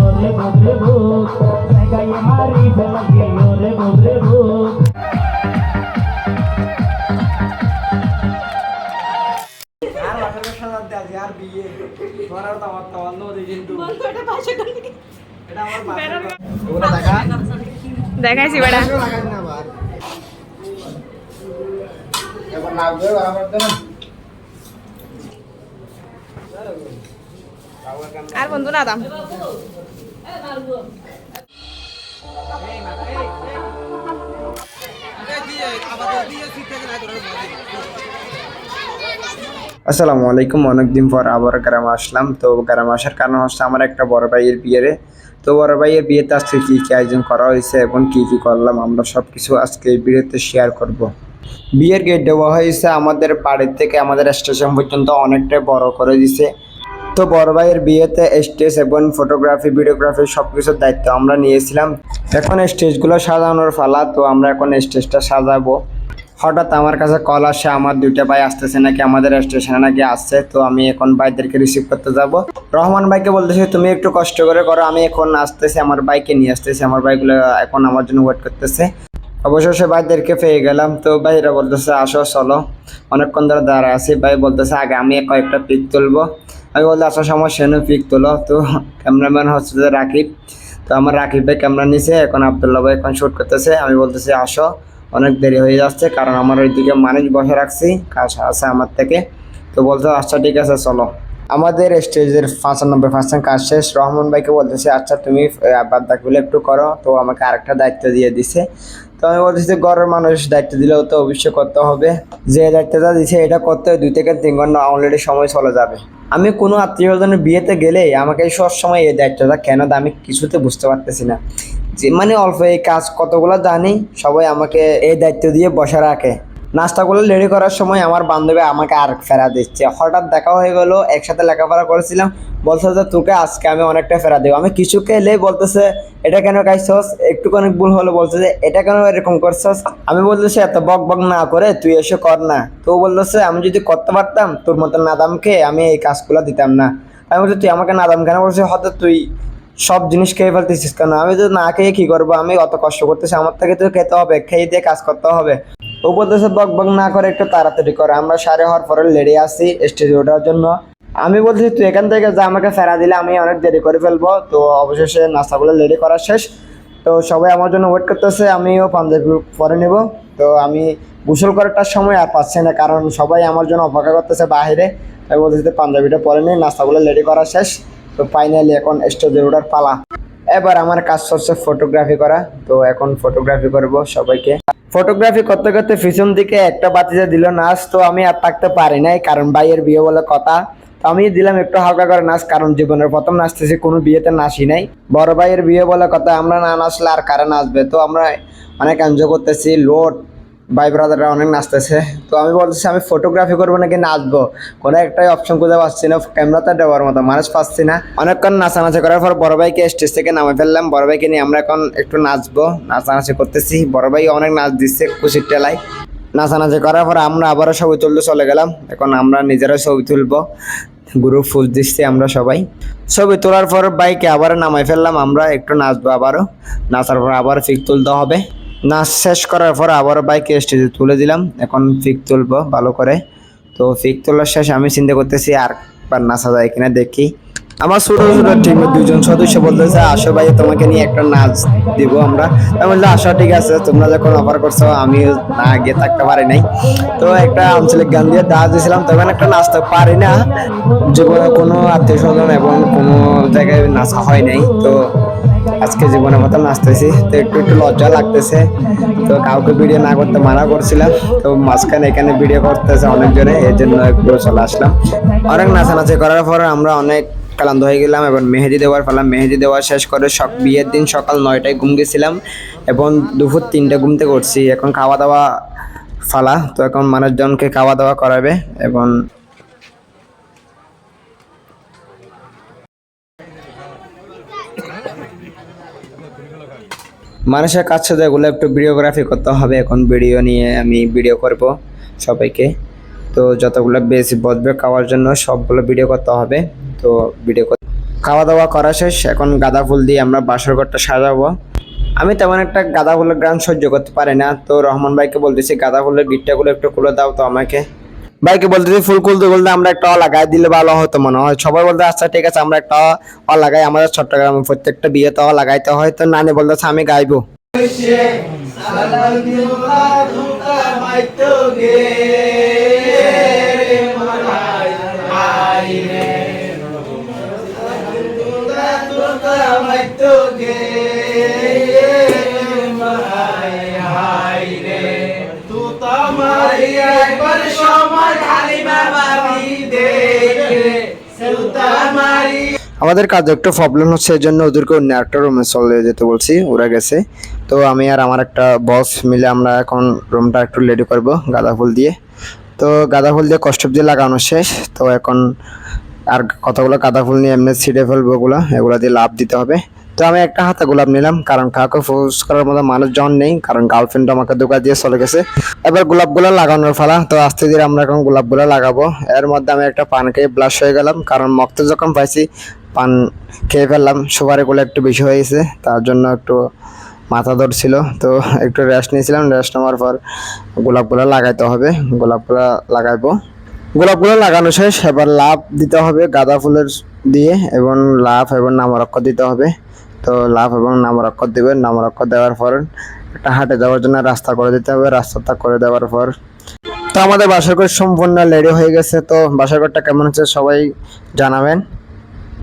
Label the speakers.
Speaker 1: ওরে বদরে ভূত জায়গায় মারি ফেলাকে ওরে বদরে ভূত।
Speaker 2: দেখাইছি বেটা আর বন্ধু না দাম
Speaker 3: আসসালামু আলাইকুম। অনেকদিন পর আবার গ্রামে আসলাম। তো গ্রামে আসার কারণ হচ্ছে আমার একটা বড় ভাইয়ের বিয়ে। তো বড় ভাইয়ের বিয়েতে আজকে কী কী আয়োজন করা হয়েছে এবং কী কী করলাম আমরা সব কিছু আজকে এই ভিডিওতে শেয়ার করব। বিয়ের গেট দেওয়া হয়েছে আমাদের বাড়ির থেকে আমাদের স্টেশন পর্যন্ত অনেকটাই বড় করে দিছে। তো বড় ভাইয়ের বিয়েতে স্টেজ এবং ফটোগ্রাফি ভিডিওগ্রাফি সব কিছুর দায়িত্ব আমরা নিয়েছিলাম। এখন স্টেজগুলো সাজানোর পালা। তো আমরা এখন স্টেজটা সাজাবো। হঠাৎ আমার কাছে কল আসে আমার দুইটা ভাই আসতেছে নাকি আমাদের স্টেশনে নাকি আসছে। তো আমি এখন ভাইদেরকে রিসিভ করতে যাব। রহমান ভাইকে বলতেছি তুমি একটু কষ্ট করে করো, আমি এখন আসতেছি, আমার বাইকে নিয়ে আসতেছি। আমার বাইকগুলো এখন আমার জন্য ওয়েট করতেছে। অবশেষে ভাইদেরকে পেয়ে গেলাম। তো ভাইরা বলতেছে আসো চলো, অনেকক্ষণ ধরে দাঁড়ায় আছি। ভাই বলতেছে আগে আমি কয়েকটা পিক তুলবো। আমি বলতে আসার সময় সেনও পিক তোলো। তো ক্যামেরাম্যান হচ্ছে যে রাকিব। তো আমার রাকিব ভাই ক্যামেরা নিছে, এখন আবদুল্লাহ ভাই এখন শ্যুট করতেছে। আমি বলতেছি আসো, অনেক দেরি হয়ে যাচ্ছে কারণ আমার ওইদিকে মানুষ বসে রাখছি, কাজ আছে আমার থেকে। তো বলতে আচ্ছা ঠিক আছে চলো। আমাদের স্টেজের 95% কাজ শেষ। রহমান ভাইকে বলতেছে আচ্ছা তুমি বাদবাকিগুলো একটু করো। তো আমাকে আরেকটা দায়িত্ব দিয়ে দিছে। তো আমি বলতেছি ঘরের মানুষ দায়িত্ব দিলেও তো অবশ্যই করতে হবে। যে দায়িত্বটা দিছে এটা করতে 2 থেকে 3 ঘন্টা অলরেডি সময় চলে যাবে। আমি কোনো আত্মীয় স্বজনের বিয়েতে গেলেই আমাকে সব সময় এই দায়িত্বটা কেন দেয় আমি কিছুতে বুঝতে পারতেছি না। যে মানে অল্প এই কাজ কতগুলো জানি, সবাই আমাকে এই দায়িত্ব দিয়ে বসে রাখে। নাস্তাগুলো রেডি করার সময় আমার বান্ধবী আমাকে আর ফেরা দিচ্ছে। হঠাৎ দেখা হয়ে গেল, একসাথে লেখাপড়া করেছিলাম, বলছে যে তোকে আজকে আমি অনেকটা ফেরা দেবো। আমি কিছু খেলে বলতেছে এটা কেন খাইছস, একটুখানি ভুল হলো বলছে যে এটা কেন এরকম করছস। আমি বলতেছি এত বক বক না করে তুই এসে কর না। তো বলতেছে আমি যদি করতে পারতাম তোর মতো নাদামকে আমি এই কাজগুলো দিতাম না। আমি বলছি তুই আমাকে নাদাম কেন বলছিস, হয়তো তুই সব জিনিস খেয়ে ফেলতেছিস কেন। আমি তো না খেয়ে কি করবো, আমি অত কষ্ট করতেছি, আমার থেকে তো খেতে হবে, খেয়ে দিয়ে কাজ করতে হবে। ও বলতেছে বক বক না করে একটু তাড়াতাড়ি করে। আমরা সাড়ে হওয়ার পরে লেডি আসি স্টেজে ওঠার জন্য। আমি বলতেছি তুই এখান থেকে যা, আমাকে ফেরা দিলে আমি অনেক দেরি করে ফেলবো। তো অবশেষে নাস্তাগুলো রেডি করা শেষ। তো সবাই আমার জন্য ওয়েট করতেছে, আমিও পাঞ্জাবি পরে নেব। তো আমি গোসল করাটার সময় আর পাচ্ছি না কারণ সবাই আমার জন্য অপেক্ষা করতেছে বাইরে। আমি বলতেছি পাঞ্জাবিটা পরে নিই, নাস্তাগুলো রেডি করা শেষ। তো ফাইনালি এখন স্টেজে ওঠার পালা। এবার আমার কাজ হচ্ছে ফটোগ্রাফি করা। তো এখন ফটোগ্রাফি করব সবাইকে। ফটোগ্রাফি করতে করতে পিছন দিকে একটা বাতিতে দিল নাচ। তো আমি আর থাকতে পারি নাই কারণ ভাইয়ের বিয়ে বলে কথা। তো আমি দিলাম একটু হালকা করে নাচ কারণ জীবনের প্রথম নাচতেছি, কোনো বিয়েতে নাচি নাই। বড় ভাইয়ের বিয়ে বলে কথা, আমরা না নাচলে আর কারা নাচবে। তো আমরা অনেক এনজয় করতেছি, লোড ভাই ব্রাদাররা অনেক নাচতেছে। তো আমি বলতেছি আমি ফটোগ্রাফি করবো নাকি নাচবো, কোনো একটাই অপশন খুঁজে পাচ্ছি না, ক্যামেরাতে দেওয়ার মতো মানুষ পাচ্ছি না। অনেকক্ষণ নাচানাচি করার পর বড় ভাইকে স্টেজ থেকে নামে ফেললাম। বড় ভাইকে নিয়ে আমরা এখন একটু নাচবো, নাচানাচি করতেছি। বড় ভাই অনেক নাচ দিচ্ছে খুশির টেলায়। নাচানাচি করার পর আমরা আবারও ছবি তুলতে চলে গেলাম। এখন আমরা নিজেরাই ছবি তুলবো, গ্রুপ ফুল দিচ্ছি আমরা সবাই। ছবি তোলার পর বাইকে আবার নামাই ফেললাম। আমরা একটু নাচবো আবারও, নাচার পর আবার পিক তুলতে হবে। নাচ শেষ করার পর আবারও বাইকে স্টেজে তুলে দিলাম। এখন পিক তুলবো ভালো করে। তো পিক তোলার শেষ আমি চিন্তা করতেছি আর একবার নাচা যায় কিনা দেখি। আমার ছোট ছোট টিমের 2জন সদস্য বলতেছে আসো ভাই তোমাকে নিয়ে একটা নাচ দিব আমরা। আমি বললাম আসো ঠিক আছে, তোমরা যখন অফার করছো আমি না গিয়ে থাকতে পারি নাই। তো একটা আঞ্চলিক গান দিয়ে ডান্স দিয়েছিলাম, তখন একটা নাচতে পারি না, জীবনে কোনো আত্মীয় স্বজন এবং কোনো জায়গায় নাচা হয় নাই। তো আজকে জীবনের মতো নাচতেছি, তো একটু একটু লজ্জা লাগতেছে। তো কাউকে ভিডিও না করতে মানা করছিলাম, তো মাঝখানে এখানে ভিডিও করতেছে অনেকজনে, এর জন্য একটু চলে আসলাম। অনেক নাচানাচি করার পর আমরা অনেক ক্লান্ত হয়ে গেলাম এবং মেহেদি দেওয়ার পালা। মেহেদি দেওয়া শেষ করে বিয়ের দিন সকাল 9টায় ঘুম গেছিলাম এবং দুপুর 3টায় ঘুমতে করছি। এখন খাওয়া দাওয়া ফালা। তো এখন মানুষজনকে খাওয়া দাওয়া করাবে এবং মানুষের কাছে যেগুলো একটু ভিডিওগ্রাফি করতে হবে। এখন ভিডিও নিয়ে আমি ভিডিও করব সবাইকে। তো যতগুলো বেশি বসবে খাওয়ার জন্য সবগুলো ভিডিও করতে হবে। তো ভিডিও খাওয়া দাওয়া করা শেষ, এখন গাঁদা ফুল দিয়ে আমরা বাসর ঘরটা সাজাবো। আমি তেমন একটা গাঁদা ফুলের গ্রান সহ্য করতে পারি না, তো রহমান ভাইকে বলতেছি গাঁদা ফুলের গিট্টাগুলো একটু খুলে দাও তো আমাকে। ভাইকে বলতেছি ফুল খুলতে খুলতে আমরা একটা লাগাই দিলে ভালো হতো মনে হয়। সবাই বলতে আচ্ছা ঠিক আছে আমরা একটা লাগাই, আমাদের চট্টগ্রামে প্রত্যেকটা বিয়েতে লাগাইতে হয়। তো নানি বলতেছে আমি গাইবো। আমাদের কাজে একটু প্রবলেম হচ্ছে, এই জন্য ওদেরকে অন্য একটা রুমে চলে যেতে বলছি, ওরা গেছে। তো আমি আর আমার একটা বস মিলে আমরা এখন রুমটা একটু রেডি করবো গাঁদা ফুল দিয়ে। তো গাঁদা ফুল দিয়ে কষ্ট দিয়ে লাগানো শেষ। তো এখন আর কতগুলো গাঁদা ফুল নিয়ে এমনি ছিঁড়ে ফেলবো, এগুলো দিয়ে লাভ দিতে হবে। তো আমি একটা হাতে গোলাপ নিলাম, কারণ কাউকে ফোর্স করার মতো মানুষজন নেই, কারণ গার্লফ্রেন্ড আমাকে দোকা দিয়ে চলে গেছে। এবার গোলাপগুলো লাগানোর ফালা। তো আস্তে ধীরে আমরা এখন গোলাপগুলো লাগাবো। এর মধ্যে আমি একটা পান খেয়ে ব্লাশ হয়ে গেলাম, কারণ মক্ত যখন পাইছি পান খেয়ে ফেললাম, সুপারিগুলো একটু বেশি হয়ে গেছে, তার জন্য একটু মাথা ধরছিল। তো একটু রেস্ট নিয়েছিলাম, রেস্ট নেওয়ার পর গোলাপগুলো লাগাইতে হবে, গোলাপগুলো লাগাইবো। গোলাপগুলো লাগানো শেষ, এবার লাভ দিতে হবে গাঁদা ফুলের দিয়ে, এবং লাভ এবং নামরক্ষ দিতে হবে। তো লাভ এবং নামরক্ষ দিবে, নামরক্ষ দেওয়ার পর একটা হাটে যাওয়ার জন্য রাস্তা করে দিতে হবে, রাস্তাটা করে দেওয়ার পর তো আমাদের বাসর ঘর সম্পূর্ণ রেডি হয়ে গেছে। তো বাসর ঘরটা কেমন হচ্ছে সবাই জানাবেন।